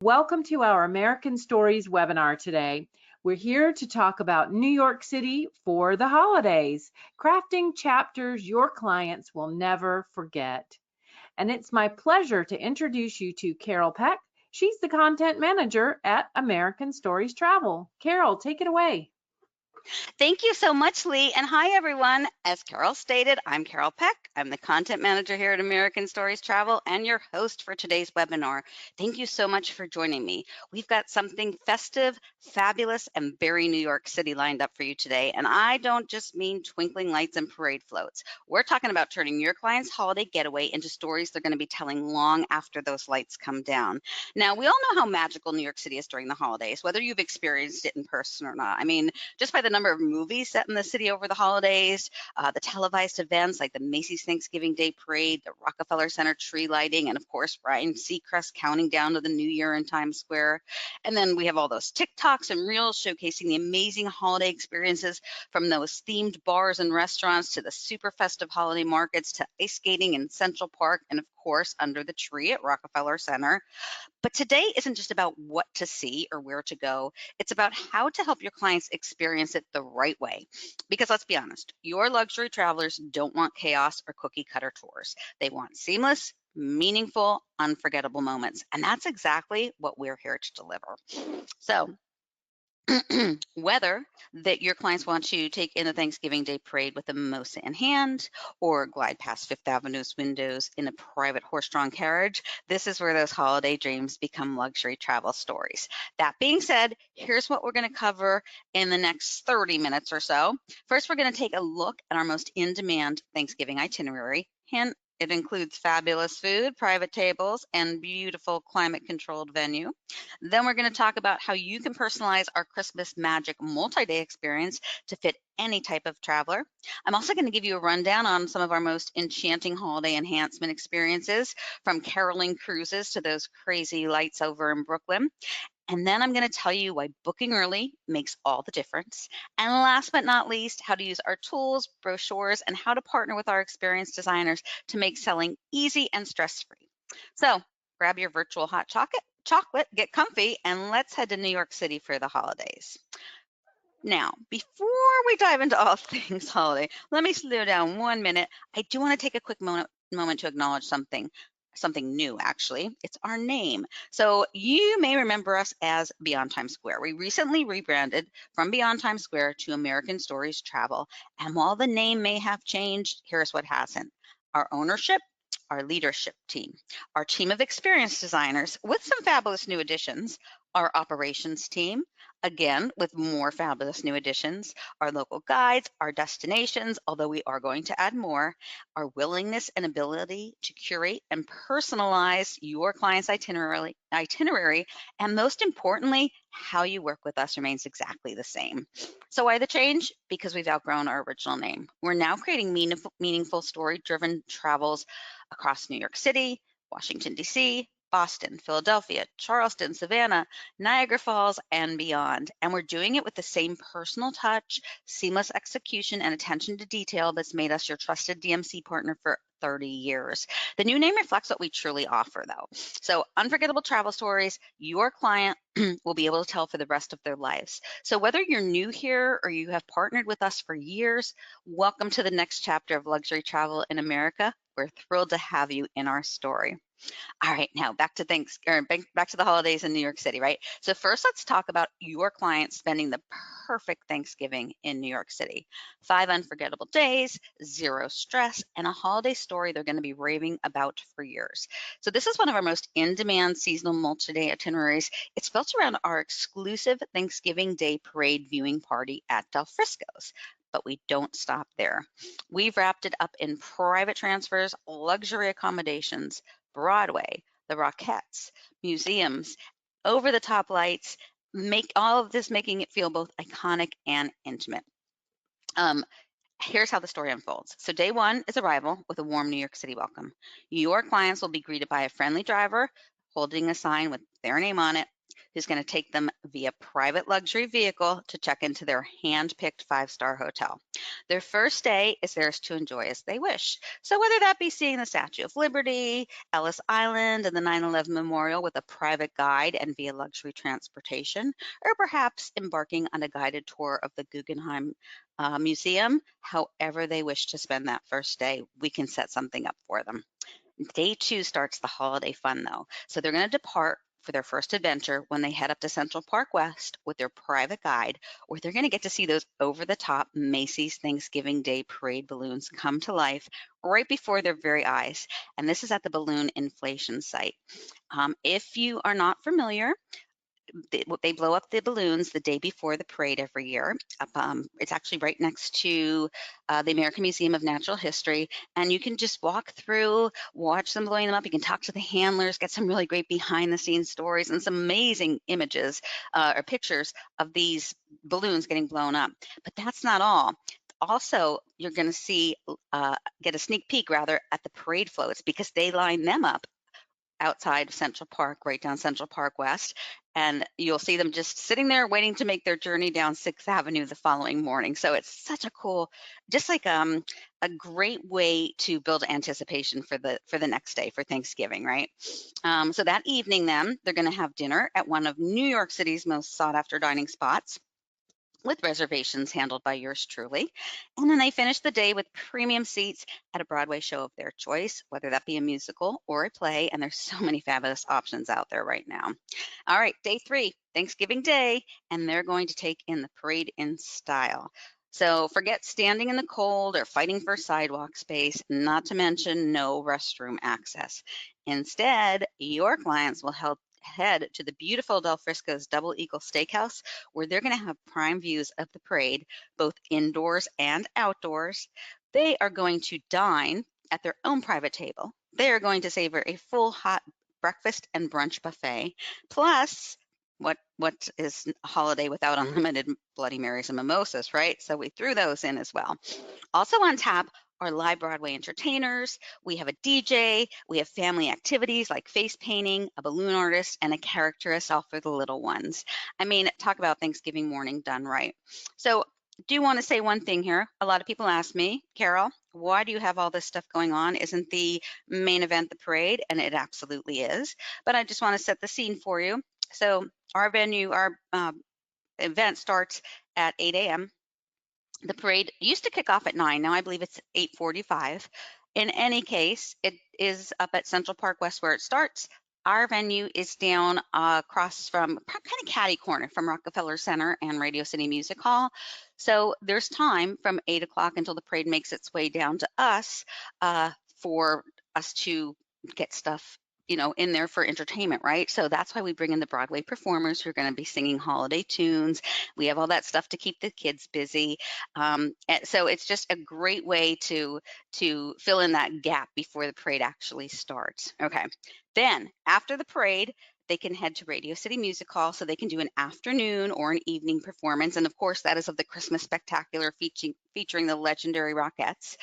Welcome to our American Stories webinar today. We're here to talk about New York City for the holidays, crafting chapters your clients will never forget. And it's my pleasure to introduce you to Carol Peck. She's the content manager at American Stories Travel. Carol, take it away. Thank you so much, Lee. And hi, everyone. As Carol stated, I'm Carol Peck. I'm the content manager here at American Stories Travel and your host for today's webinar. Thank you so much for joining me. We've got something festive, fabulous, and very New York City lined up for you today. And I don't just mean twinkling lights and parade floats. We're talking about turning your client's holiday getaway into stories they're going to be telling long after those lights come down. Now, we all know how magical New York City is during the holidays, whether you've experienced it in person or not. I mean, just by the number of movies set in the city over the holidays, the televised events like the Macy's Thanksgiving Day Parade, the Rockefeller Center tree lighting, and of course, Ryan Seacrest counting down to the new year in Times Square. And then we have all those TikToks and Reels showcasing the amazing holiday experiences from those themed bars and restaurants to the super festive holiday markets to ice skating in Central Park and of course, under the tree at Rockefeller Center. But today isn't just about what to see or where to go. It's about how to help your clients experience it the right way. Because let's be honest, your luxury travelers don't want chaos or cookie cutter tours. They want seamless, meaningful, unforgettable moments. And that's exactly what we're here to deliver. So whether that your clients want to take in the Thanksgiving Day parade with a mimosa in hand or glide past Fifth Avenue's windows in a private horse-drawn carriage, this is where those holiday dreams become luxury travel stories. That being said, here's what we're going to cover in the next 30 minutes or so. First, we're going to take a look at our most in-demand Thanksgiving itinerary. Hint, it includes fabulous food, private tables, and beautiful climate-controlled venue. Then we're going to talk about how you can personalize our Christmas magic multi-day experience to fit any type of traveler. I'm also going to give you a rundown on some of our most enchanting holiday enhancement experiences, from caroling cruises to those crazy lights over in Brooklyn. And then I'm going to tell you why booking early makes all the difference. And last but not least, how to use our tools, brochures, and how to partner with our experienced designers to make selling easy and stress-free. So grab your virtual hot chocolate, get comfy, and let's head to New York City for the holidays. Now, before we dive into all things holiday, let me slow down 1 minute. I do want to take a quick moment to acknowledge something new, actually. It's our name. So you may remember us as Beyond Times Square. We recently rebranded from Beyond Times Square to American Stories Travel. And while the name may have changed, here's what hasn't. Our ownership, our leadership team, our team of experienced designers with some fabulous new additions, our operations team, again, with more fabulous new additions, our local guides, our destinations, although we are going to add more, our willingness and ability to curate and personalize your client's itinerary, and most importantly, how you work with us remains exactly the same. So why the change? Because we've outgrown our original name. We're now creating meaningful story-driven travels across New York City, Washington, D.C., Boston, Philadelphia, Charleston, Savannah, Niagara Falls, and beyond. And we're doing it with the same personal touch, seamless execution, and attention to detail that's made us your trusted DMC partner for 30 years. The new name reflects what we truly offer, though. So unforgettable travel stories your client will be able to tell for the rest of their lives. So whether you're new here or you have partnered with us for years, welcome to the next chapter of luxury travel in America. We're thrilled to have you in our story. All right, now back to the holidays in New York City, right? So first, let's talk about your clients spending the perfect Thanksgiving in New York City. 5 unforgettable days, 0 stress, and a holiday story they're going to be raving about for years. So this is one of our most in-demand seasonal multi-day itineraries. It's built around our exclusive Thanksgiving Day parade viewing party at Del Frisco's. But we don't stop there. We've wrapped it up in private transfers, luxury accommodations, Broadway, the Rockettes, museums, over-the-top lights, make all of this making it feel both iconic and intimate. Here's how the story unfolds. So day one is arrival with a warm New York City welcome. Your clients will be greeted by a friendly driver holding a sign with their name on it. who's going to take them via private luxury vehicle to check into their hand-picked 5-star hotel. Their first day is theirs to enjoy as they wish. So whether that be seeing the Statue of Liberty, Ellis Island, and the 9/11 Memorial with a private guide and via luxury transportation, or perhaps embarking on a guided tour of the Guggenheim Museum, however they wish to spend that first day, we can set something up for them. Day 2 starts the holiday fun though. So they're going to depart for their first adventure when they head up to Central Park West with their private guide, where they're going to get to see those over-the-top Macy's Thanksgiving Day parade balloons come to life right before their very eyes. And this is at the balloon inflation site. If you are not familiar, they blow up the balloons the day before the parade every year. It's actually right next to the American Museum of Natural History, and you can just walk through, watch them blowing them up. You can talk to the handlers, get some really great behind-the-scenes stories and some amazing images or pictures of these balloons getting blown up. But that's not all. Also, you're going to see, get a sneak peek rather, at the parade floats because they line them up outside Central Park, right down Central Park West. And you'll see them just sitting there waiting to make their journey down 6th Avenue the following morning. So it's such a cool, just like a great way to build anticipation for the next day, for Thanksgiving, right? So that evening then, they're going to have dinner at one of New York City's most sought after dining spots, with reservations handled by yours truly. And then they finish the day with premium seats at a Broadway show of their choice, whether that be a musical or a play. And there's so many fabulous options out there right now. All right, day 3, Thanksgiving Day, and they're going to take in the parade in style. So forget standing in the cold or fighting for sidewalk space, not to mention no restroom access. Instead, your clients will head to the beautiful Del Frisco's Double Eagle Steakhouse, where they're going to have prime views of the parade, both indoors and outdoors. They are going to dine at their own private table. They are going to savor a full hot breakfast and brunch buffet, plus what is a holiday without unlimited Bloody Marys and mimosas, right? So we threw those in as well. Also on tap are live Broadway entertainers. We have a DJ. We have family activities like face painting, a balloon artist, and a characterist all for the little ones. I mean, talk about Thanksgiving morning done right. So do want to say one thing here. A lot of people ask me, Carol, why do you have all this stuff going on? Isn't the main event the parade? And it absolutely is. But I just want to set the scene for you. So our venue, our event starts at 8 a.m. The parade used to kick off at 9. Now I believe it's 8:45. In any case, it is up at Central Park West where it starts. Our venue is down across from kind of catty corner from Rockefeller Center and Radio City Music Hall. So there's time from 8 o'clock until the parade makes its way down to us for us to get stuff in there for entertainment, right? So that's why we bring in the Broadway performers who are going to be singing holiday tunes. We have all that stuff to keep the kids busy. And so it's just a great way to fill in that gap before the parade actually starts. Okay. Then after the parade, they can head to Radio City Music Hall so they can do an afternoon or an evening performance. And of course, that is of the Christmas Spectacular featuring the legendary Rockettes.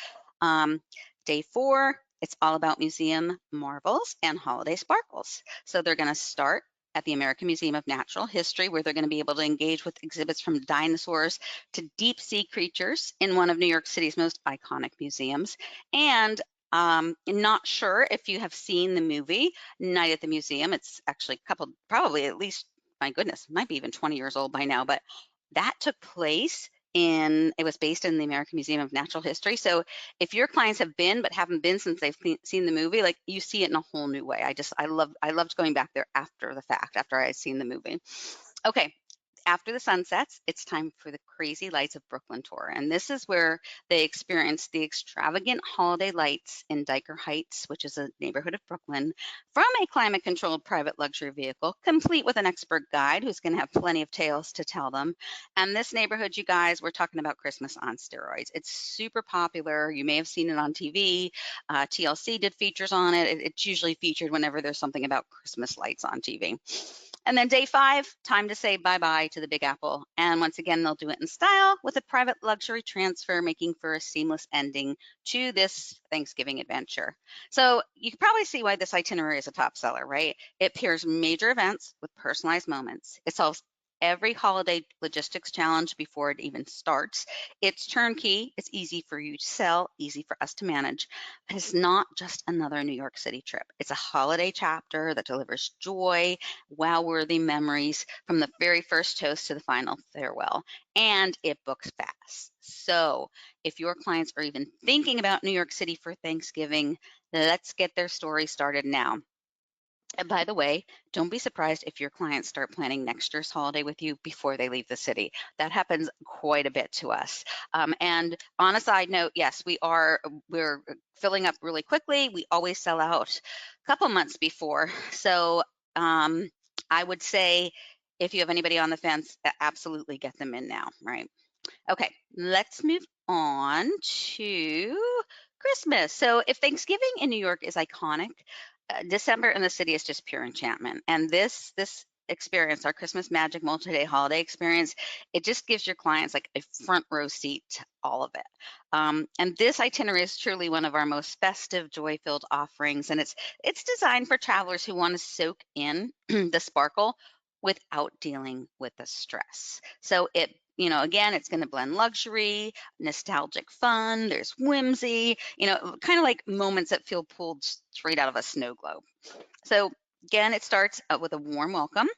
Day 4, it's all about museum marvels and holiday sparkles. So they're going to start at the American Museum of Natural History, where they're going to be able to engage with exhibits from dinosaurs to deep sea creatures in one of New York City's most iconic museums. And not sure if you have seen the movie Night at the Museum. It's actually probably at least, my goodness, might be even 20 years old by now, but that took place it was based in the American Museum of Natural History. So if your clients have been but haven't been since they've seen the movie, like, you see it in a whole new way. I loved going back there after the fact, after I had seen the movie. Okay. After the sun sets, it's time for the Crazy Lights of Brooklyn tour. And this is where they experience the extravagant holiday lights in Dyker Heights, which is a neighborhood of Brooklyn, from a climate-controlled private luxury vehicle, complete with an expert guide who's going to have plenty of tales to tell them. And this neighborhood, you guys, we're talking about Christmas on steroids. It's super popular. You may have seen it on TV. TLC did features on it. It's usually featured whenever there's something about Christmas lights on TV. And then day 5, time to say bye-bye to the Big Apple. And once again, they'll do it in style with a private luxury transfer, making for a seamless ending to this Thanksgiving adventure. So you can probably see why this itinerary is a top seller, right? It pairs major events with personalized moments. It solves every holiday logistics challenge before it even starts. It's turnkey, it's easy for you to sell, easy for us to manage. But it's not just another New York City trip. It's a holiday chapter that delivers joy, wow-worthy memories from the very first toast to the final farewell, and it books fast. So if your clients are even thinking about New York City for Thanksgiving, let's get their story started now. And by the way, don't be surprised if your clients start planning next year's holiday with you before they leave the city. That happens quite a bit to us. And on a side note, yes, we're filling up really quickly. We always sell out a couple months before. So I would say if you have anybody on the fence, absolutely get them in now, right? Okay, let's move on to Christmas. So if Thanksgiving in New York is iconic, December in the city is just pure enchantment. And this experience, our Christmas Magic multi-day holiday experience, it just gives your clients like a front row seat to all of it. And this itinerary is truly one of our most festive, joy-filled offerings, and it's designed for travelers who want to soak in the sparkle without dealing with the stress. So again, it's going to blend luxury, nostalgic fun, there's whimsy, kind of like moments that feel pulled straight out of a snow globe. So again, it starts with a warm welcome.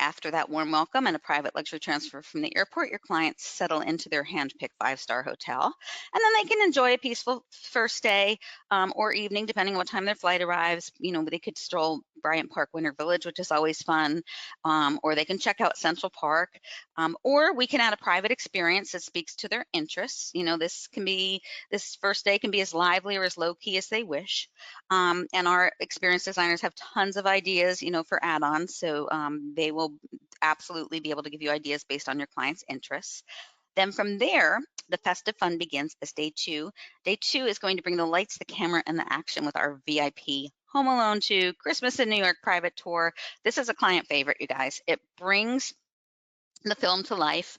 After that warm welcome and a private luxury transfer from the airport, your clients settle into their hand-picked five-star hotel, and then they can enjoy a peaceful first day or evening, depending on what time their flight arrives. They could stroll Bryant Park Winter Village, which is always fun, or they can check out Central Park, or we can add a private experience that speaks to their interests. This first day can be as lively or as low-key as they wish. And our experience designers have tons of ideas, for add-ons. So they will absolutely be able to give you ideas based on your client's interests. Then from there, the festive fun begins as day 2. Day 2 is going to bring the lights, the camera, and the action with our VIP Home Alone 2 Christmas in New York private tour. This is a client favorite, you guys. It brings the film to life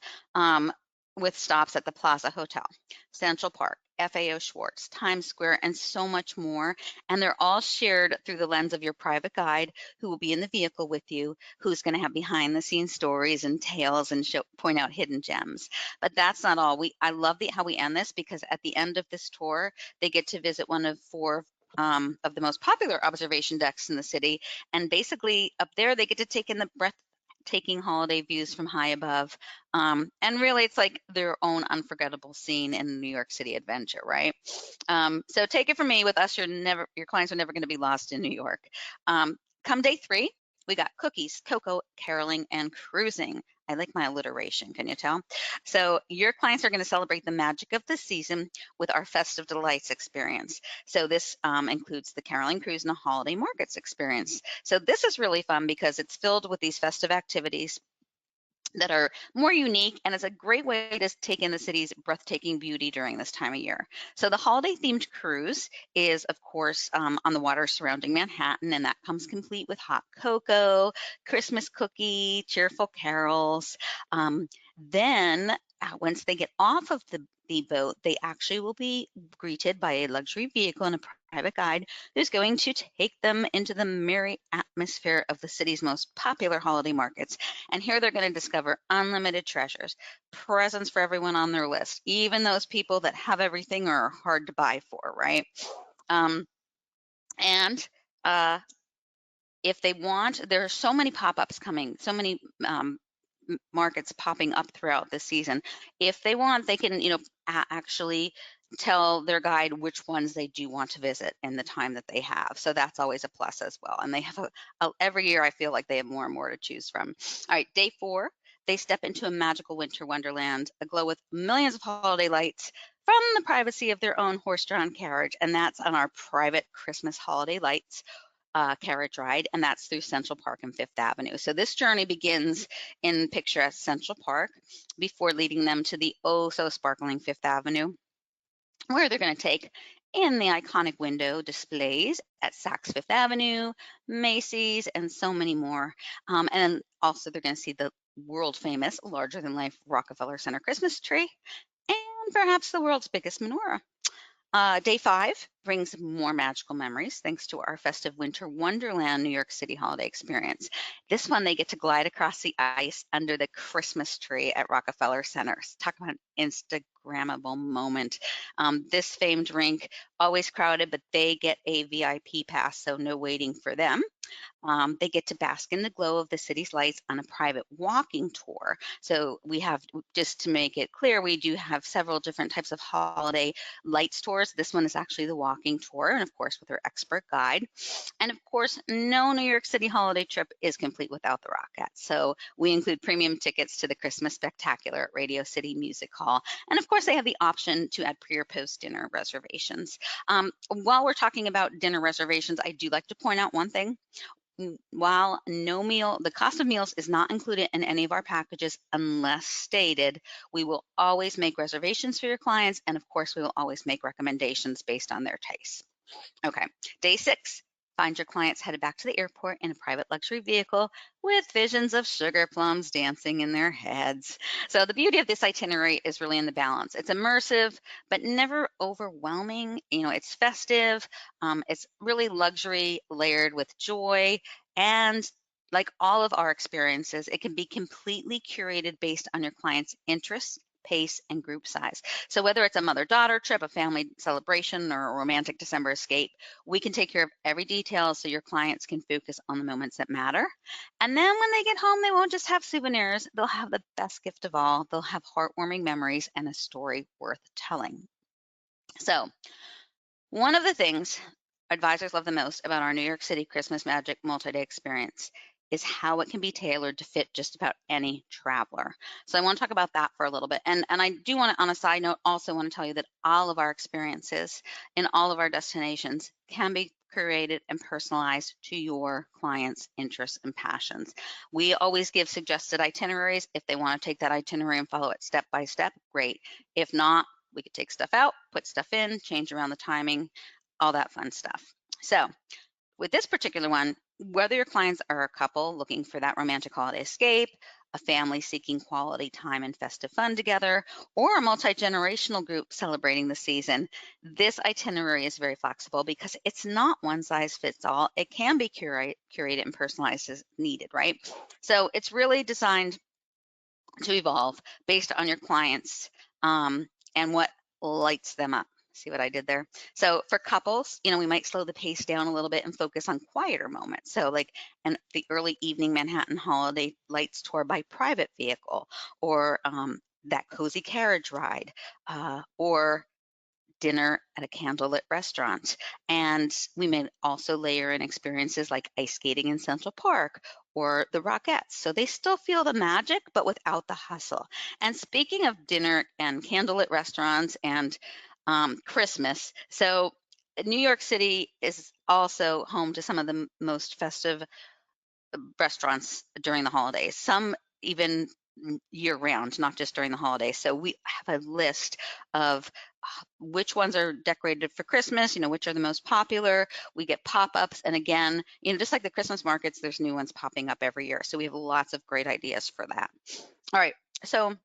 with stops at the Plaza Hotel, Central Park, FAO Schwartz, Times Square, and so much more. And they're all shared through the lens of your private guide who will be in the vehicle with you, who's going to have behind the scenes stories and tales and point out hidden gems. But that's not all. I love how we end this, because at the end of this tour, they get to visit one of 4 of the most popular observation decks in the city. And basically up there, they get to take in the breathtaking holiday views from high above. And really, it's like their own unforgettable scene in New York City adventure, right? So take it from me, with us, your clients are never going to be lost in New York. Come day 3, we got cookies, cocoa, caroling, and cruising. I like my alliteration, can you tell? So your clients are going to celebrate the magic of the season with our Festive Delights experience. So this includes the caroling cruise and the holiday markets experience. So this is really fun because it's filled with these festive activities that are more unique, and it's a great way to take in the city's breathtaking beauty during this time of year. So the holiday themed cruise is, of course, on the water surrounding Manhattan, and that comes complete with hot cocoa, Christmas cookie, cheerful carols. Then once they get off of the boat, they actually will be greeted by a luxury vehicle and a private guide who's going to take them into the merry atmosphere of the city's most popular holiday markets. And here they're going to discover unlimited treasures, presents for everyone on their list, even those people that have everything or are hard to buy for, right? If they want, there are so many pop-ups coming, so many markets popping up throughout the season. If they want, they can, actually tell their guide which ones they do want to visit in the time that they have. So that's always a plus as well. And they have every year, I feel like they have more and more to choose from. All right, day 4, they step into a magical winter wonderland, aglow with millions of holiday lights from the privacy of their own horse-drawn carriage. And that's on our private Christmas holiday lights carriage ride, and that's through Central Park and Fifth Avenue. So this journey begins in picturesque Central Park before leading them to the oh so sparkling Fifth Avenue, where they're going to take in the iconic window displays at Saks Fifth Avenue, Macy's, and so many more. And also they're going to see the world famous, larger than life Rockefeller Center Christmas tree and perhaps the world's biggest menorah. Day 5 brings more magical memories thanks to our festive winter wonderland New York City holiday experience. This one, they get to glide across the ice under the Christmas tree at Rockefeller Center. Talk about an Instagrammable moment. This famed rink, always crowded, but they get a VIP pass, so no waiting for them. They get to bask in the glow of the city's lights on a private walking tour. So we have, just to make it clear, we do have several different types of holiday lights tours. This one is actually the walking tour, and of course with our expert guide. And of course, no New York City holiday trip is complete without the Rockettes. So we include premium tickets to the Christmas Spectacular at Radio City Music Hall. And of course, they have the option to add pre or post dinner reservations. While we're talking about dinner reservations, I do like to point out one thing. While the cost of meals is not included in any of our packages unless stated, we will always make reservations for your clients. And of course, we will always make recommendations based on their taste. Okay, day 6. Find your clients headed back to the airport in a private luxury vehicle with visions of sugar plums dancing in their heads. So the beauty of this itinerary is really in the balance. It's immersive, but never overwhelming. It's festive. It's really luxury layered with joy. And like all of our experiences, it can be completely curated based on your client's interests, pace, and group size. So whether it's a mother-daughter trip, a family celebration, or a romantic December escape, we can take care of every detail so your clients can focus on the moments that matter. And then when they get home, they won't just have souvenirs, they'll have the best gift of all. They'll have heartwarming memories and a story worth telling. So one of the things advisors love the most about our New York City Christmas Magic multi-day experience is how it can be tailored to fit just about any traveler. So I want to talk about that for a little bit. And I do want to, on a side note, also want to tell you that all of our experiences in all of our destinations can be curated and personalized to your clients' interests and passions. We always give suggested itineraries. If they want to take that itinerary and follow it step by step, great. If not, we could take stuff out, put stuff in, change around the timing, all that fun stuff. So with this particular one, whether your clients are a couple looking for that romantic holiday escape, a family seeking quality time and festive fun together, or a multi-generational group celebrating the season, this itinerary is very flexible because it's not one size fits all. It can be curated and personalized as needed, right? So it's really designed to evolve based on your clients and what lights them up. See what I did there? So for couples, we might slow the pace down a little bit and focus on quieter moments. So like the early evening Manhattan holiday lights tour by private vehicle, or that cozy carriage ride, or dinner at a candlelit restaurant. And we may also layer in experiences like ice skating in Central Park or the Rockettes. So they still feel the magic, but without the hustle. And speaking of dinner and candlelit restaurants and Christmas, so New York City is also home to some of the most festive restaurants during the holidays, some even year round, not just during the holidays. So we have a list of which ones are decorated for Christmas, which are the most popular. We get pop-ups. And again, just like the Christmas markets, there's new ones popping up every year. So we have lots of great ideas for that. All right. So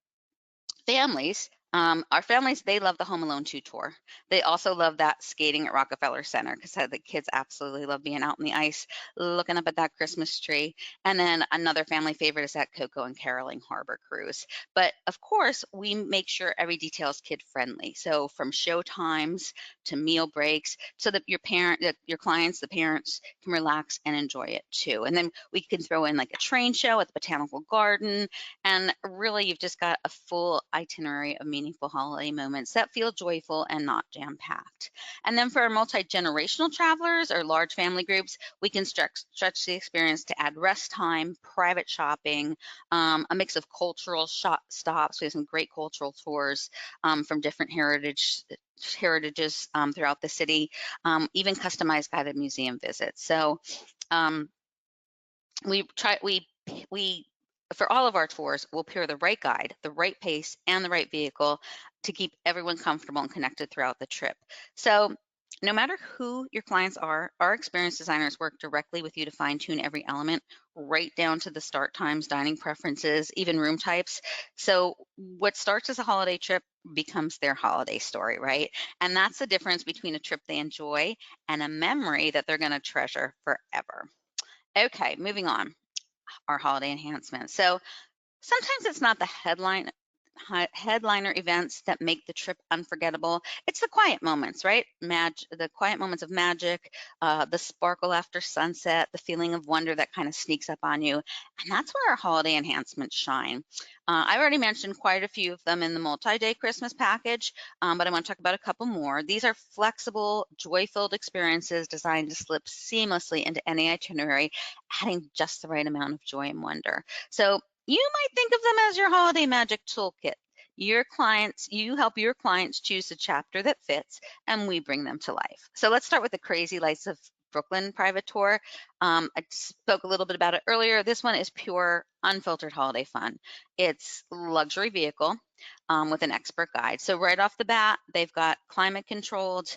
families, our families, they love the Home Alone 2 tour. They also love that skating at Rockefeller Center because the kids absolutely love being out in the ice, looking up at that Christmas tree. And then another family favorite is that Cocoa and Caroling Harbor cruise. But of course, we make sure every detail is kid friendly. So from show times to meal breaks, so that your clients, the parents, can relax and enjoy it too. And then we can throw in like a train show at the Botanical Garden. And really, you've just got a full itinerary of meaningful holiday moments that feel joyful and not jam-packed. And then for our multi-generational travelers or large family groups, we can stretch the experience to add rest time, private shopping, a mix of cultural stops. We have some great cultural tours from different heritages throughout the city, even customized guided museum visits. So we for all of our tours, we'll pair the right guide, the right pace, and the right vehicle to keep everyone comfortable and connected throughout the trip. So No matter who your clients are, our experienced designers work directly with you to fine tune every element, right down to the start times, dining preferences, even room types. So what starts as a holiday trip becomes their holiday story, right? And that's the difference between a trip they enjoy and a memory that they're going to treasure forever. Okay, moving on, our holiday enhancements. So sometimes it's not the headliner events that make the trip unforgettable. It's the quiet moments, right? The quiet moments of magic, the sparkle after sunset, the feeling of wonder that kind of sneaks up on you. And that's where our holiday enhancements shine. I've already mentioned quite a few of them in the multi-day Christmas package, but I want to talk about a couple more. These are flexible, joy-filled experiences designed to slip seamlessly into any itinerary, adding just the right amount of joy and wonder. So you might think of them as your holiday magic toolkit. You help your clients choose a chapter that fits, and we bring them to life. So let's start with the Crazy Lights of Brooklyn private tour. I spoke a little bit about it earlier. This one is pure, unfiltered holiday fun. It's luxury vehicle with an expert guide. So right off the bat, they've got climate controlled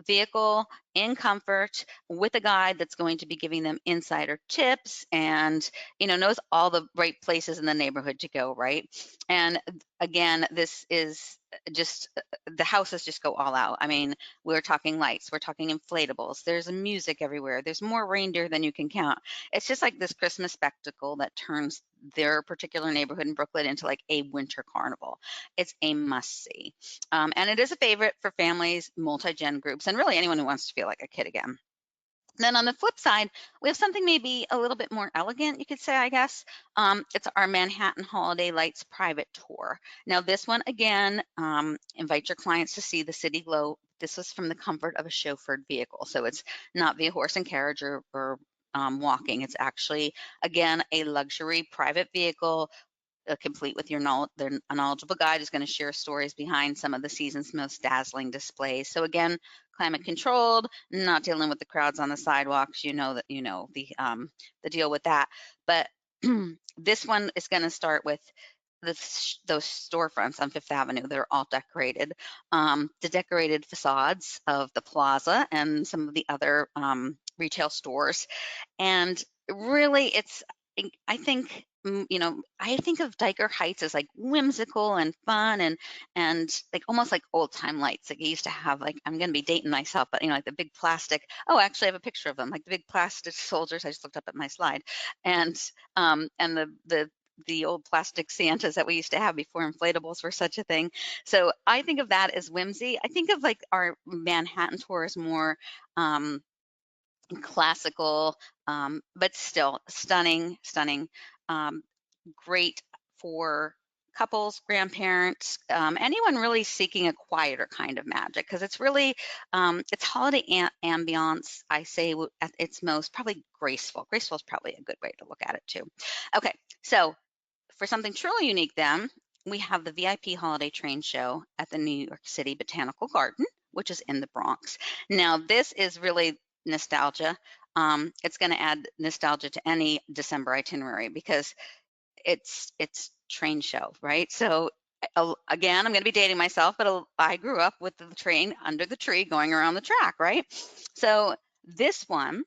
vehicle in comfort with a guide that's going to be giving them insider tips and knows all the right places in the neighborhood to go, right? And again, this is just the houses just go all out. I mean, we're talking lights, we're talking inflatables, there's music everywhere, there's more reindeer than you can count. It's just like this Christmas spectacle that turns their particular neighborhood in Brooklyn into like a winter carnival. It's a must see. And it is a favorite for families, multi-gen groups, and really anyone who wants to feel like a kid again. Then on the flip side, we have something maybe a little bit more elegant, you could say, I guess. It's our Manhattan Holiday Lights private tour. Now, this one, again, invite your clients to see the city glow. This was from the comfort of a chauffeured vehicle. So it's not via horse and carriage or walking. It's actually, again, a luxury private vehicle complete with a knowledgeable guide who's going to share stories behind some of the season's most dazzling displays. So again, climate controlled, not dealing with the crowds on the sidewalks. The deal with that. But this one is going to start with those storefronts on Fifth Avenue that are all decorated, the decorated facades of the plaza and some of the other retail stores. And really, I think of Diker Heights as like whimsical and fun and like almost like old time lights. Like you used to have, like, I'm gonna be dating myself, but like the big plastic. Oh, actually, I have a picture of them, like the big plastic soldiers. I just looked up at my slide, and the old plastic Santas that we used to have before inflatables were such a thing. So I think of that as whimsy. I think of like our Manhattan tour as more classical, but still stunning, stunning. Um, Great for couples, grandparents, anyone really seeking a quieter kind of magic, because it's really it's holiday ambiance. I say at its most probably graceful. Graceful is probably a good way to look at it too. Okay, so for something truly unique, then we have the VIP holiday train show at the New York City Botanical Garden, which is in the Bronx. Now, this is really nostalgia. It's going to add nostalgia to any December itinerary because it's train show, right? So again, I'm going to be dating myself, but I grew up with the train under the tree going around the track, right? So this one,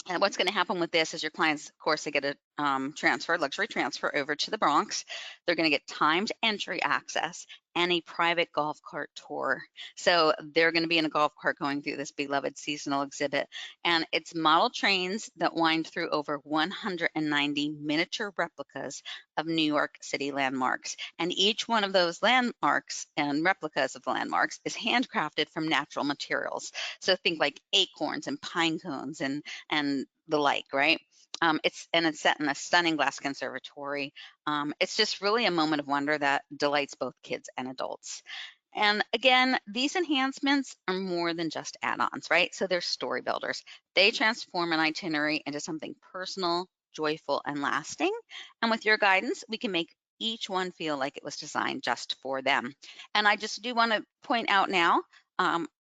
and what's going to happen with this is your clients, of course, they get a luxury transfer over to the Bronx. They're going to get timed entry access and a private golf cart tour. So they're going to be in a golf cart going through this beloved seasonal exhibit. And it's model trains that wind through over 190 miniature replicas of New York City landmarks. And each one of those landmarks and replicas of the landmarks is handcrafted from natural materials. So think like acorns and pine cones and the like, right? It's set in a stunning glass conservatory. It's just really a moment of wonder that delights both kids and adults. And again, these enhancements are more than just add-ons, right? So they're story builders. They transform an itinerary into something personal, joyful, and lasting. And with your guidance, we can make each one feel like it was designed just for them. And I just do want to point out now,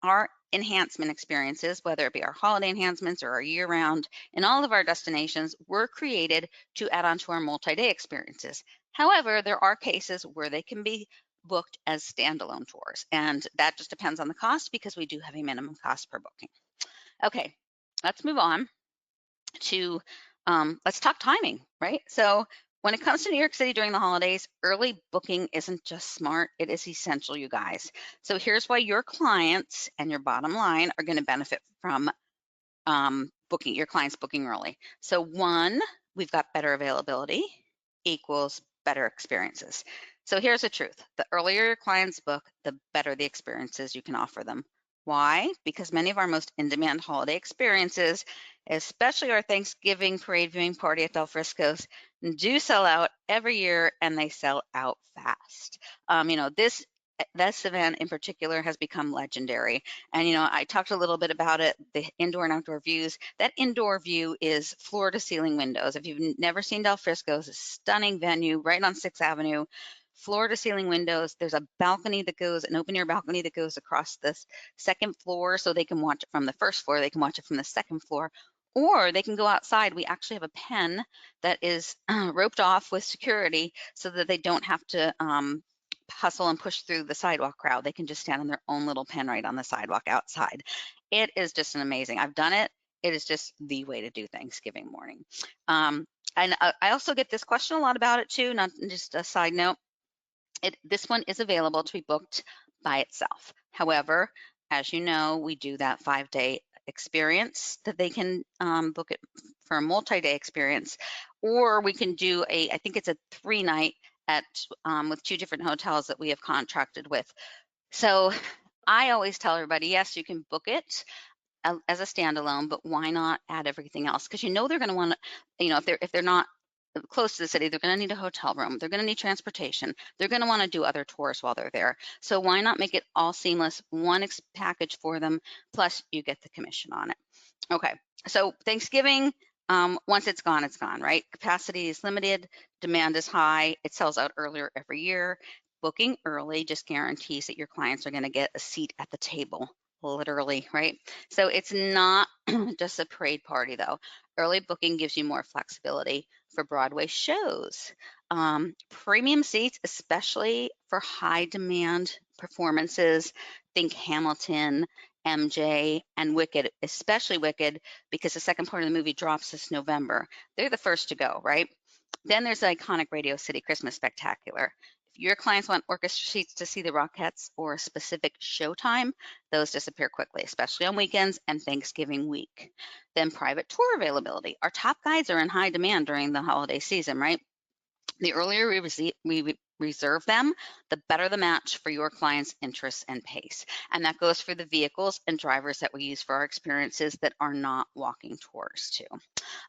our enhancement experiences, whether it be our holiday enhancements or our year-round, in all of our destinations, were created to add on to our multi-day experiences. However, there are cases where they can be booked as standalone tours. And that just depends on the cost because we do have a minimum cost per booking. Okay, let's move on to, let's talk timing, right? So when it comes to New York City during the holidays, early booking isn't just smart, it is essential, you guys. So here's why your clients and your bottom line are going to benefit from booking, your clients booking early. So one, we've got better availability equals better experiences. So here's the truth. The earlier your clients book, the better the experiences you can offer them. Why? Because many of our most in-demand holiday experiences, especially our Thanksgiving parade viewing party at Del Frisco's, do sell out every year, and they sell out fast. This event in particular has become legendary. And, I talked a little bit about it, the indoor and outdoor views. That indoor view is floor to ceiling windows. If you've never seen Del Frisco's, a stunning venue right on 6th Avenue, floor to ceiling windows. There's a balcony that goes, an open air balcony that goes across the second floor, so they can watch it from the first floor. They can watch it from the second floor, or they can go outside. We actually have a pen that is roped off with security so that they don't have to hustle and push through the sidewalk crowd. They can just stand on their own little pen right on the sidewalk outside. It is just an amazing. I've done it. It is just the way to do Thanksgiving morning. And I also get this question a lot about it too, not just a side note. This one is available to be booked by itself. However, as you know, we do that 5-day experience that they can book it for a multi-day experience, or we can do I think it's a 3-night at with 2 different hotels that we have contracted with. So I always tell everybody, yes, you can book it as a standalone, but why not add everything else? Because they're going to want to, if they're not close to the city, they're going to need a hotel room, they're going to need transportation, they're going to want to do other tours while they're there. So why not make it all seamless, one package for them, plus you get the commission on it. Okay, so Thanksgiving, once it's gone, right? Capacity is limited, demand is high, it sells out earlier every year. Booking early just guarantees that your clients are going to get a seat at the table, literally, right? So it's not just a parade party though. Early booking gives you more flexibility for Broadway shows. Premium seats, especially for high demand performances, think Hamilton, MJ, and Wicked, especially Wicked, because the second part of the movie drops this November. They're the first to go, right? Then there's the iconic Radio City Christmas Spectacular. If your clients want orchestra seats to see the Rockettes or a specific showtime, those disappear quickly, especially on weekends and Thanksgiving week. Then private tour availability. Our top guides are in high demand during the holiday season, right? The earlier we reserve them, the better the match for your client's interests and pace. And that goes for the vehicles and drivers that we use for our experiences that are not walking tours too.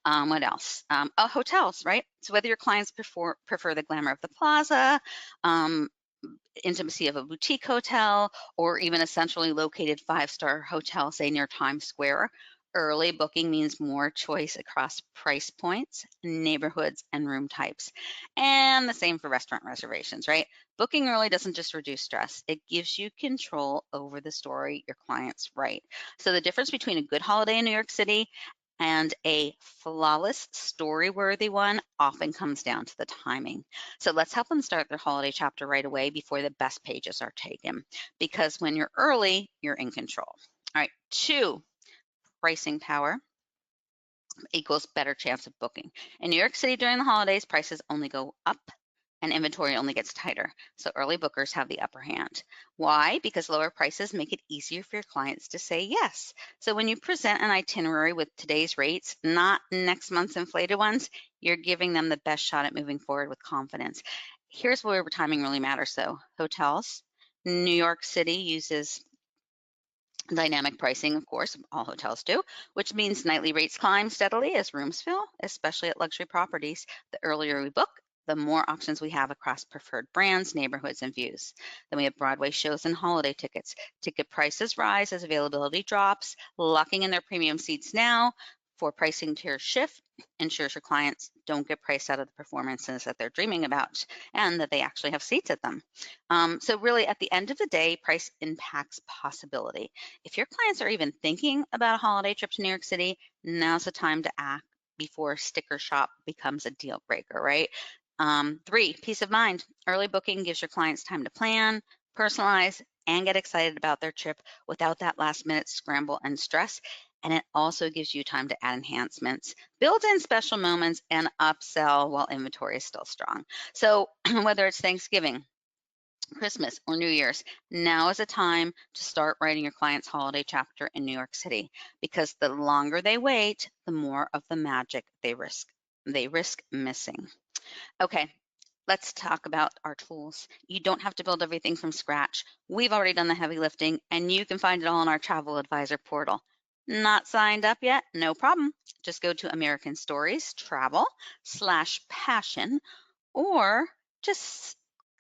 What else? Hotels, right? So whether your clients prefer the glamour of the plaza, intimacy of a boutique hotel, or even a centrally located 5-star hotel, say near Times Square, early booking means more choice across price points, neighborhoods, and room types. And the same for restaurant reservations, right? Booking early doesn't just reduce stress, it gives you control over the story your clients write. So the difference between a good holiday in New York City and a flawless, story-worthy one often comes down to the timing. So let's help them start their holiday chapter right away before the best pages are taken. Because when you're early, you're in control. All right, 2, pricing power equals better chance of booking. In New York City during the holidays, prices only go up and inventory only gets tighter. So early bookers have the upper hand. Why? Because lower prices make it easier for your clients to say yes. So when you present an itinerary with today's rates, not next month's inflated ones, you're giving them the best shot at moving forward with confidence. Here's where timing really matters though. Hotels. New York City uses dynamic pricing, of course, all hotels do, which means nightly rates climb steadily as rooms fill, especially at luxury properties. The earlier we book, the more options we have across preferred brands, neighborhoods, and views. Then we have Broadway shows and holiday tickets. Ticket prices rise as availability drops. Locking in their premium seats now for pricing tiers shift ensures your clients don't get priced out of the performances that they're dreaming about and that they actually have seats at them. So really, at the end of the day, price impacts possibility. If your clients are even thinking about a holiday trip to New York City, now's the time to act before sticker shock becomes a deal breaker, right? 3, peace of mind. Early booking gives your clients time to plan, personalize, and get excited about their trip without that last minute scramble and stress. And it also gives you time to add enhancements, build in special moments, and upsell while inventory is still strong. So whether it's Thanksgiving, Christmas, or New Year's, now is a time to start writing your client's holiday chapter in New York City, because the longer they wait, the more of the magic they risk missing. Okay, let's talk about our tools. You don't have to build everything from scratch. We've already done the heavy lifting, and you can find it all on our travel advisor portal. Not signed up yet? No problem. Just go to American Stories Travel/passion, or just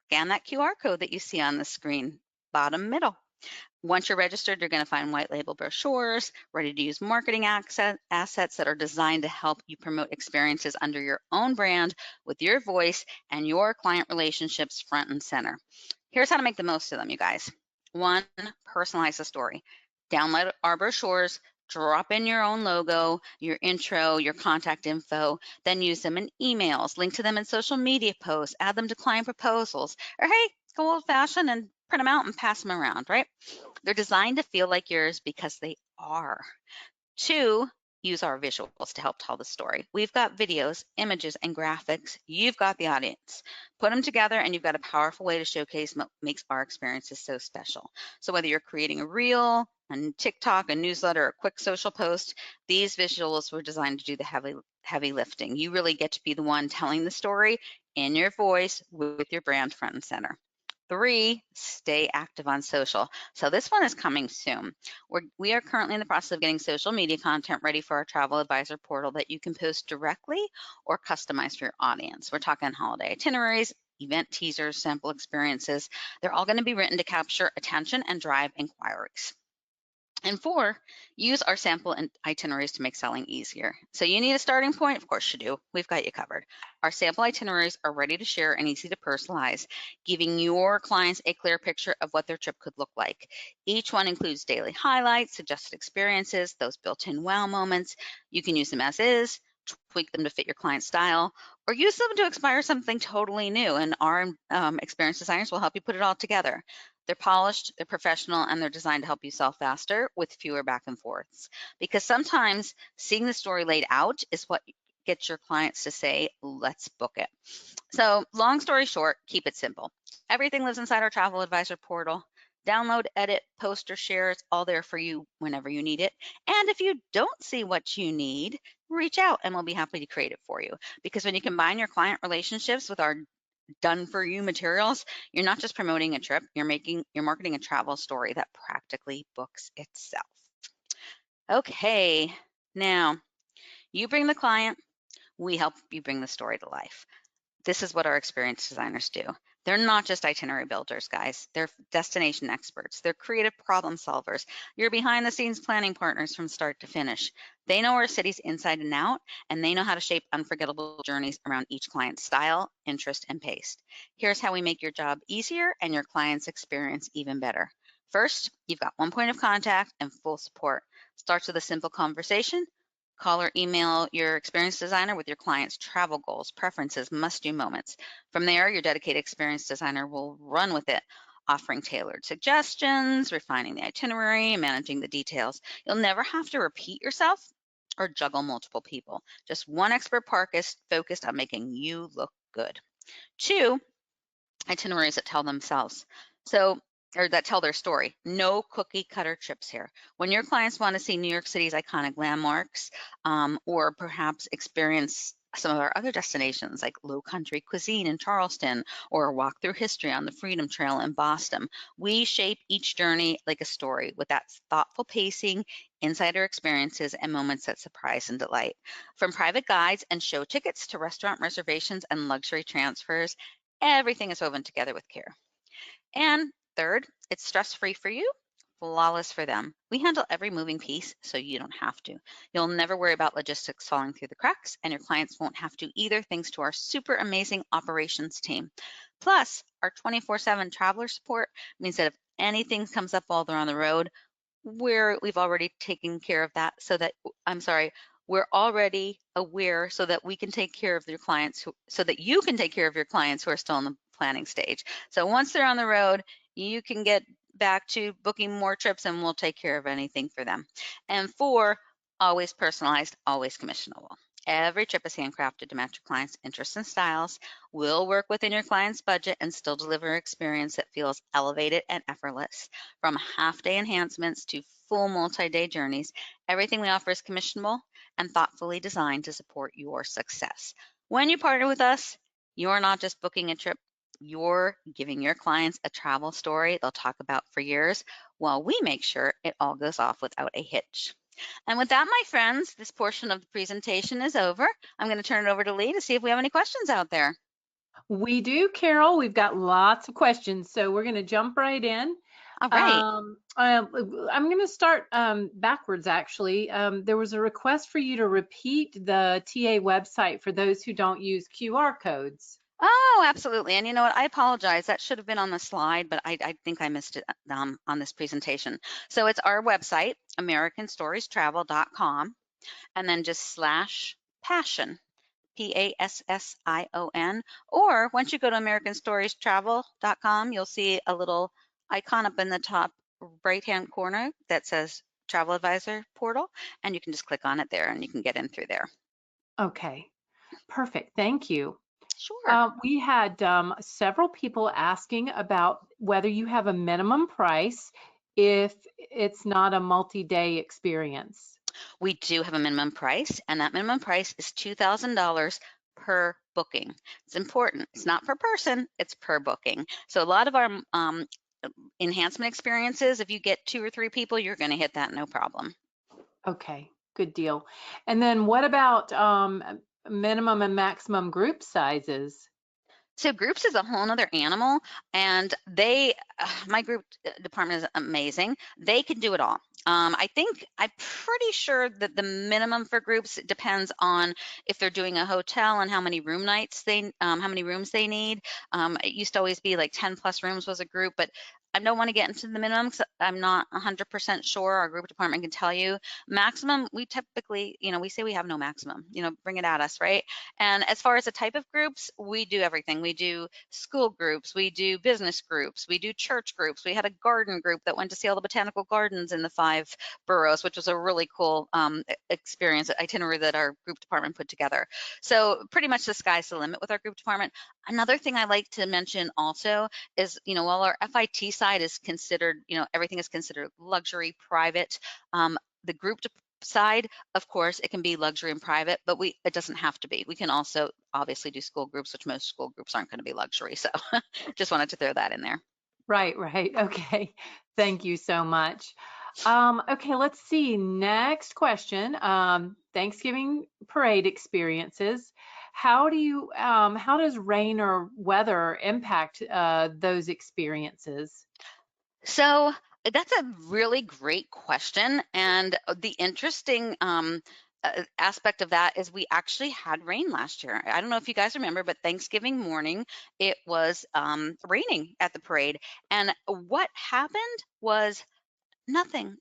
scan that QR code that you see on the screen, bottom middle. Once you're registered, you're going to find white label brochures, ready to use marketing assets that are designed to help you promote experiences under your own brand with your voice and your client relationships front and center. Here's how to make the most of them, you guys. 1, personalize the story. Download our brochures, drop in your own logo, your intro, your contact info, then use them in emails, link to them in social media posts, add them to client proposals, or hey, go old fashioned and print them out and pass them around, right? They're designed to feel like yours because they are. 2, use our visuals to help tell the story. We've got videos, images, and graphics. You've got the audience. Put them together and you've got a powerful way to showcase what makes our experiences so special. So whether you're creating a reel, a TikTok, a newsletter, a quick social post, these visuals were designed to do the heavy lifting. You really get to be the one telling the story in your voice with your brand front and center. 3, stay active on social. So this one is coming soon. We are currently in the process of getting social media content ready for our travel advisor portal that you can post directly or customize for your audience. We're talking holiday itineraries, event teasers, sample experiences. They're all going to be written to capture attention and drive inquiries. And 4, use our sample and itineraries to make selling easier. So you need a starting point? Of course you do. We've got you covered. Our sample itineraries are ready to share and easy to personalize, giving your clients a clear picture of what their trip could look like. Each one includes daily highlights, suggested experiences, those built-in wow moments. You can use them as is, tweak them to fit your client's style, or use them to inspire something totally new. And our experienced designers will help you put it all together. They're polished, they're professional, and they're designed to help you sell faster with fewer back and forths. Because sometimes seeing the story laid out is what gets your clients to say, let's book it. So long story short, keep it simple. Everything lives inside our travel advisor portal. Download, edit, post, or share. It's all there for you whenever you need it. And if you don't see what you need, reach out and we'll be happy to create it for you. Because when you combine your client relationships with our done for you materials, you're not just promoting a trip, you're marketing a travel story that practically books itself. Okay, now you bring the client, we help you bring the story to life. This is what our experienced designers do. They're not just itinerary builders, guys. They're destination experts. They're creative problem solvers. You're behind the scenes planning partners from start to finish. They know our cities inside and out, and they know how to shape unforgettable journeys around each client's style, interest, and pace. Here's how we make your job easier and your client's experience even better. First, you've got one point of contact and full support. Starts with a simple conversation. Call or email your experienced designer with your client's travel goals, preferences, must-do moments. From there, your dedicated experienced designer will run with it, offering tailored suggestions, refining the itinerary, and managing the details. You'll never have to repeat yourself or juggle multiple people. Just one expert focused on making you look good. 2, itineraries that tell themselves. Or that tell their story. No cookie cutter trips here. When your clients want to see New York City's iconic landmarks, or perhaps experience some of our other destinations like low country cuisine in Charleston, or walk through history on the Freedom Trail in Boston, we shape each journey like a story with that thoughtful pacing, insider experiences, and moments that surprise and delight. From private guides and show tickets to restaurant reservations and luxury transfers, everything is woven together with care. And 3rd, it's stress-free for you, flawless for them. We handle every moving piece so you don't have to. You'll never worry about logistics falling through the cracks, and your clients won't have to either, thanks to our super amazing operations team. Plus, our 24/7 traveler support means that if anything comes up while they're on the road, we've already taken care of that, we're already aware so that we can take care of your clients, so that you can take care of your clients who are still in the planning stage. So once they're on the road, you can get back to booking more trips and we'll take care of anything for them. And 4, always personalized, always commissionable. Every trip is handcrafted to match your client's interests and styles. We'll work within your client's budget and still deliver an experience that feels elevated and effortless. From half-day enhancements to full multi-day journeys, everything we offer is commissionable and thoughtfully designed to support your success. When you partner with us, you're not just booking a trip, you're giving your clients a travel story they'll talk about for years, while we make sure it all goes off without a hitch. And with that, my friends, this portion of the presentation is over. I'm going to turn it over to Lee to see if we have any questions out there. We do, Carol. We've got lots of questions, so we're going to jump right in. All right. I'm going to start backwards, actually. There was a request for you to repeat the TA website for those who don't use QR codes. Oh, absolutely. And you know what? I apologize. That should have been on the slide, but I think I missed it on this presentation. So it's our website, americanstoriestravel.com, and then just /passion, PASSION. Or once you go to americanstoriestravel.com, you'll see a little icon up in the top right-hand corner that says Travel Advisor Portal, and you can just click on it there and you can get in through there. Okay, perfect. Thank you. Sure. We had several people asking about whether you have a minimum price if it's not a multi-day experience. We do have a minimum price, and that minimum price is $2,000 per booking. It's important. It's not per person, it's per booking. So a lot of our enhancement experiences, if you get 2 or 3 people, you're going to hit that no problem. Okay, good deal. And then what about minimum and maximum group sizes? So groups is a whole nother animal, and my group department is amazing. They can do it all. I'm pretty sure that the minimum for groups depends on if they're doing a hotel and how many room nights how many rooms they need. It used to always be like 10 plus rooms was a group, but I don't want to get into the minimum because I'm not 100% sure. Our group department can tell you. Maximum, we typically, we say we have no maximum, bring it at us, right? And as far as the type of groups, we do everything. We do school groups, we do business groups, we do church groups. We had a garden group that went to see all the botanical gardens in the 5 boroughs, which was a really cool experience, itinerary that our group department put together. So pretty much the sky's the limit with our group department. Another thing I like to mention also is, while our FIT side is considered, everything is considered luxury, private, the group side, of course, it can be luxury and private, but it doesn't have to be. We can also obviously do school groups, which most school groups aren't going to be luxury. So just wanted to throw that in there. Right. Okay. Thank you so much. Okay, let's see. Next question. Thanksgiving parade experiences. How does rain or weather impact those experiences? So that's a really great question. And the interesting aspect of that is we actually had rain last year. I don't know if you guys remember, but Thanksgiving morning, it was raining at the parade. And what happened was nothing.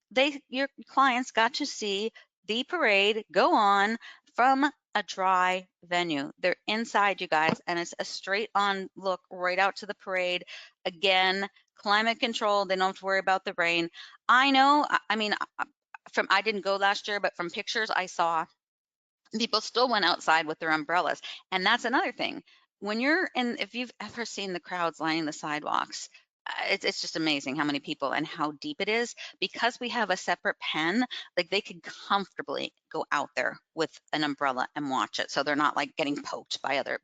Your clients got to see the parade go on from a dry venue. They're inside, you guys, and it's a straight on look right out to the parade. Again, climate control. They don't have to worry about the rain. I know, I didn't go last year, but from pictures I saw, people still went outside with their umbrellas. And that's another thing. If you've ever seen the crowds lining the sidewalks, it's just amazing how many people and how deep it is. Because we have a separate pen, like they could comfortably go out there with an umbrella and watch it, so they're not like getting poked by the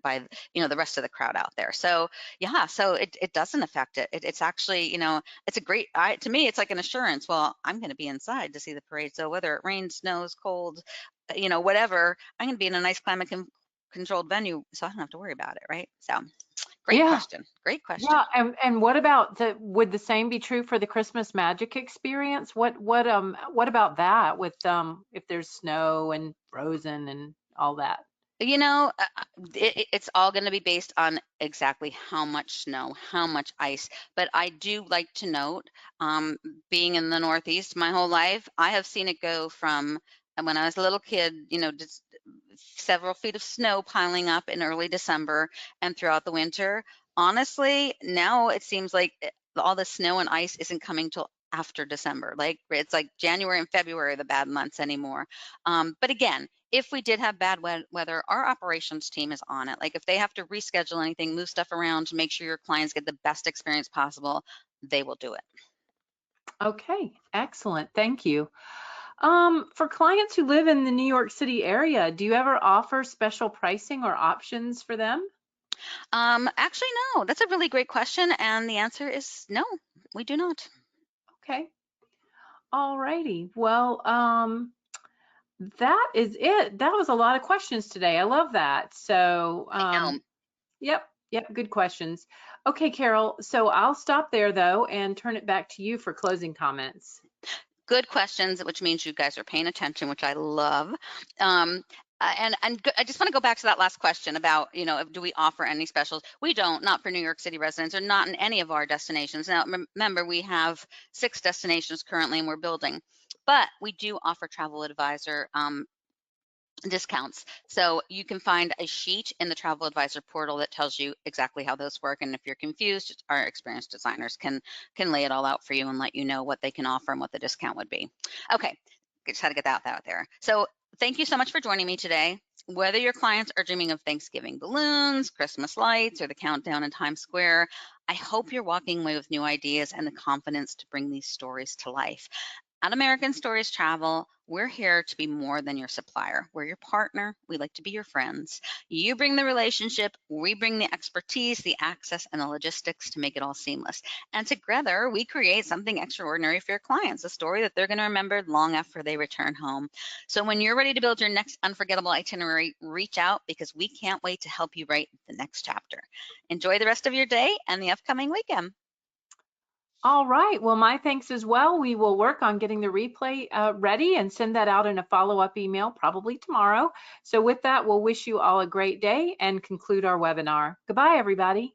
rest of the crowd out there. So yeah, so it doesn't affect it. It's actually, it's a great, to me it's like an assurance. Well, I'm going to be inside to see the parade, so whether it rains, snows, cold, whatever, I'm going to be in a nice climate controlled venue, so I don't have to worry about it, right? So great Yeah. question. Great question. Yeah, and what about would the same be true for the Christmas magic experience? What about that with if there's snow and frozen and all that? It's all going to be based on exactly how much snow, how much ice. But I do like to note, being in the Northeast my whole life, I have seen it go from when I was a little kid, just several feet of snow piling up in early December and throughout the winter. Honestly, now it seems like all the snow and ice isn't coming till after December. Like it's like January and February are the bad months anymore. But again, if we did have bad weather, our operations team is on it. Like if they have to reschedule anything, move stuff around to make sure your clients get the best experience possible, they will do it. Okay, excellent. Thank you. For clients who live in the New York City area, do you ever offer special pricing or options for them? Actually, no, that's a really great question. And the answer is no, we do not. Okay. All righty. Well, that is it. That was a lot of questions today. I love that. So, I know. yep, good questions. Okay, Carol. So I'll stop there though and turn it back to you for closing comments. Good questions, which means you guys are paying attention, which I love. And I just want to go back to that last question about, do we offer any specials? We don't, not for New York City residents or not in any of our destinations. Now, remember, we have 6 destinations currently and we're building, but we do offer travel advisor discounts. So you can find a sheet in the travel advisor portal that tells you exactly how those work. And if you're confused, our experienced designers can lay it all out for you and let you know what they can offer and what the discount would be. Okay, just had to get that out there. So thank you so much for joining me today. Whether your clients are dreaming of Thanksgiving balloons, Christmas lights, or the countdown in Times Square, I hope you're walking away with new ideas and the confidence to bring these stories to life. At American Stories Travel, we're here to be more than your supplier. We're your partner. We like to be your friends. You bring the relationship, we bring the expertise, the access, and the logistics to make it all seamless. And together, we create something extraordinary for your clients, a story that they're going to remember long after they return home. So when you're ready to build your next unforgettable itinerary, reach out because we can't wait to help you write the next chapter. Enjoy the rest of your day and the upcoming weekend. All right. Well, my thanks as well. We will work on getting the replay ready and send that out in a follow-up email probably tomorrow. So with that, we'll wish you all a great day and conclude our webinar. Goodbye, everybody.